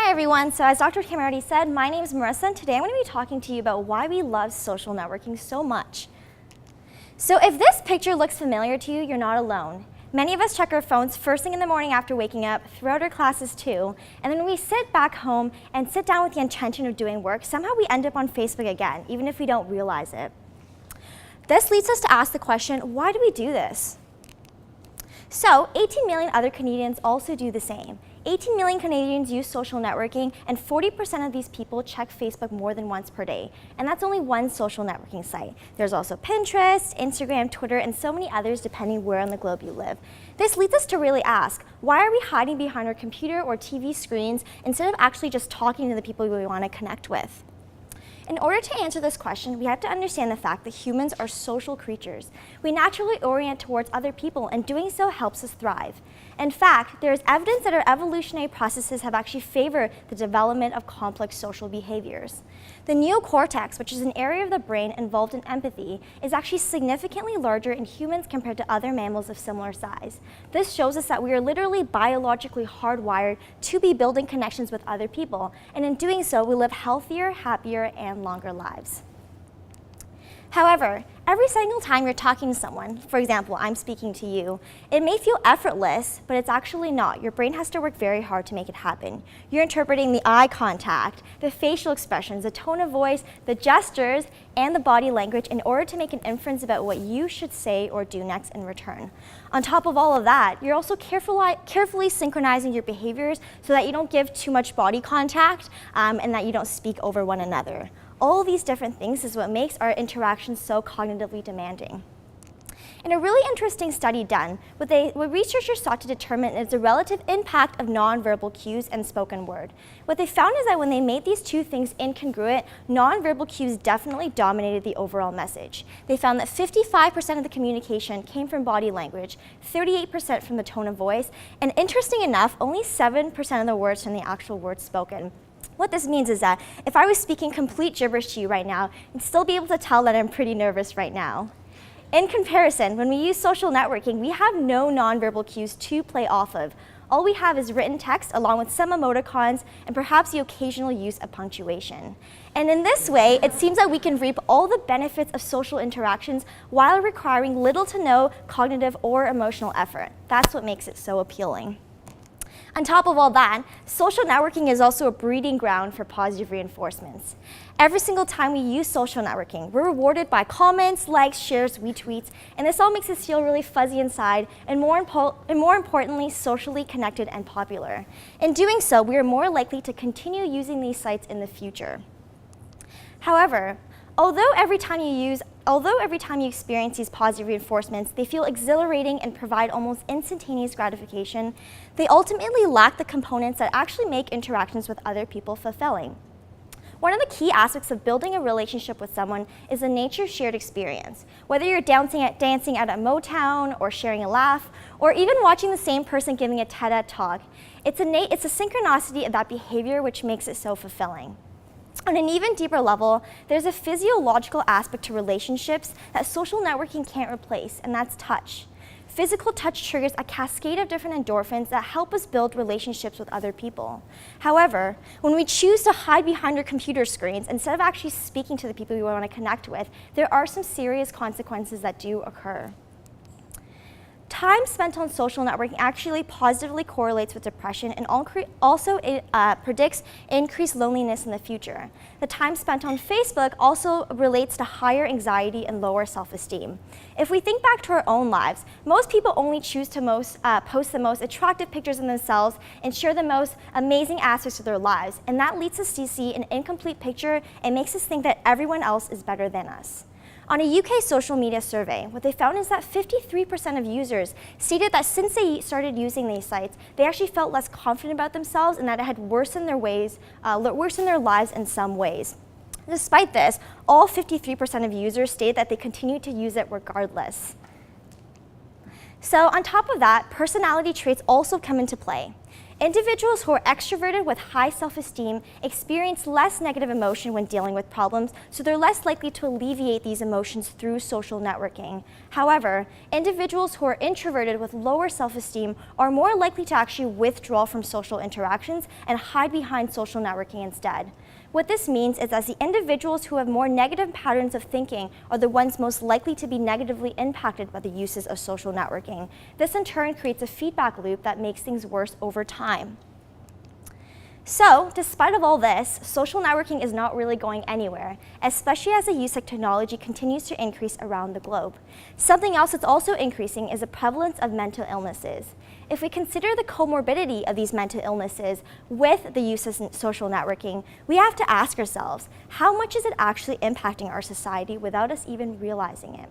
Hi everyone, so as Dr. Kim already said, my name is Marissa, and today I'm going to be talking to you about why we love social networking so much. So if this picture looks familiar to you, you're not alone. Many of us check our phones first thing in the morning after waking up, throughout our classes too, and then when we sit back home and sit down with the intention of doing work, somehow we end up on Facebook again, even if we don't realize it. This leads us to ask the question, why do we do this? So 18 million other Canadians also do the same. 18 million Canadians use social networking, and 40% of these people check Facebook more than once per day. And that's only one social networking site. There's also Pinterest, Instagram, Twitter, and so many others depending where on the globe you live. This leads us to really ask, why are we hiding behind our computer or TV screens instead of actually just talking to the people we want to connect with? In order to answer this question, we have to understand the fact that humans are social creatures. We naturally orient towards other people, and doing so helps us thrive. In fact, there is evidence that our evolutionary processes have actually favored the development of complex social behaviors. The neocortex, which is an area of the brain involved in empathy, is actually significantly larger in humans compared to other mammals of similar size. This shows us that we are literally biologically hardwired to be building connections with other people, and in doing so, we live healthier, happier, and longer lives. However, every single time you're talking to someone, for example, I'm speaking to you, it may feel effortless, but it's actually not. Your brain has to work very hard to make it happen. You're interpreting the eye contact, the facial expressions, the tone of voice, the gestures, and the body language in order to make an inference about what you should say or do next in return. On top of all of that, you're also carefully synchronizing your behaviors so that you don't give too much body contact and that you don't speak over one another. All these different things is what makes our interactions so cognitively demanding. In a really interesting study done, what researchers sought to determine is the relative impact of nonverbal cues and spoken word. What they found is that when they made these two things incongruent, nonverbal cues definitely dominated the overall message. They found that 55% of the communication came from body language, 38% from the tone of voice, and interesting enough, only 7% of the words from the actual words spoken. What this means is that if I was speaking complete gibberish to you right now, you'd still be able to tell that I'm pretty nervous right now. In comparison, when we use social networking, we have no nonverbal cues to play off of. All we have is written text along with some emoticons and perhaps the occasional use of punctuation. And in this way, it seems that we can reap all the benefits of social interactions while requiring little to no cognitive or emotional effort. That's what makes it so appealing. On top of all that, social networking is also a breeding ground for positive reinforcements. Every single time we use social networking, we're rewarded by comments, likes, shares, retweets, and this all makes us feel really fuzzy inside and more importantly, socially connected and popular. In doing so, we are more likely to continue using these sites in the future. However, Although every time you experience these positive reinforcements, they feel exhilarating and provide almost instantaneous gratification, they ultimately lack the components that actually make interactions with other people fulfilling. One of the key aspects of building a relationship with someone is the nature of shared experience. Whether you're dancing at a Motown, or sharing a laugh, or even watching the same person giving a TED talk, it's a synchronicity of that behavior which makes it so fulfilling. On an even deeper level, there's a physiological aspect to relationships that social networking can't replace, and that's touch. Physical touch triggers a cascade of different endorphins that help us build relationships with other people. However, when we choose to hide behind our computer screens instead of actually speaking to the people we want to connect with, there are some serious consequences that do occur. Time spent on social networking actually positively correlates with depression and also predicts increased loneliness in the future. The time spent on Facebook also relates to higher anxiety and lower self-esteem. If we think back to our own lives, most people only choose to post the most attractive pictures of themselves and share the most amazing aspects of their lives, and that leads us to see an incomplete picture and makes us think that everyone else is better than us. On a UK social media survey, what they found is that 53% of users stated that since they started using these sites, they actually felt less confident about themselves and that it had worsened their lives in some ways. Despite this, all 53% of users stated that they continued to use it regardless. So on top of that, personality traits also come into play. Individuals who are extroverted with high self-esteem experience less negative emotion when dealing with problems, so they're less likely to alleviate these emotions through social networking. However, individuals who are introverted with lower self-esteem are more likely to actually withdraw from social interactions and hide behind social networking instead. What this means is that the individuals who have more negative patterns of thinking are the ones most likely to be negatively impacted by the uses of social networking. This in turn creates a feedback loop that makes things worse over time. So, despite of all this, social networking is not really going anywhere, especially as the use of technology continues to increase around the globe. Something else that's also increasing is the prevalence of mental illnesses. If we consider the comorbidity of these mental illnesses with the use of social networking, we have to ask ourselves, how much is it actually impacting our society without us even realizing it?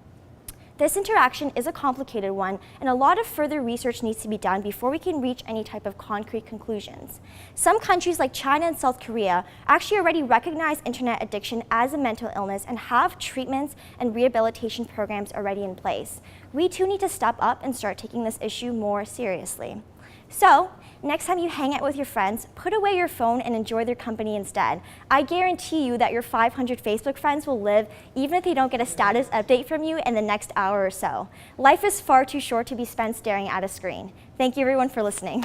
This interaction is a complicated one, and a lot of further research needs to be done before we can reach any type of concrete conclusions. Some countries like China and South Korea actually already recognize internet addiction as a mental illness and have treatments and rehabilitation programs already in place. We too need to step up and start taking this issue more seriously. So, next time you hang out with your friends, put away your phone and enjoy their company instead. I guarantee you that your 500 Facebook friends will live even if they don't get a status update from you in the next hour or so. Life is far too short to be spent staring at a screen. Thank you everyone for listening.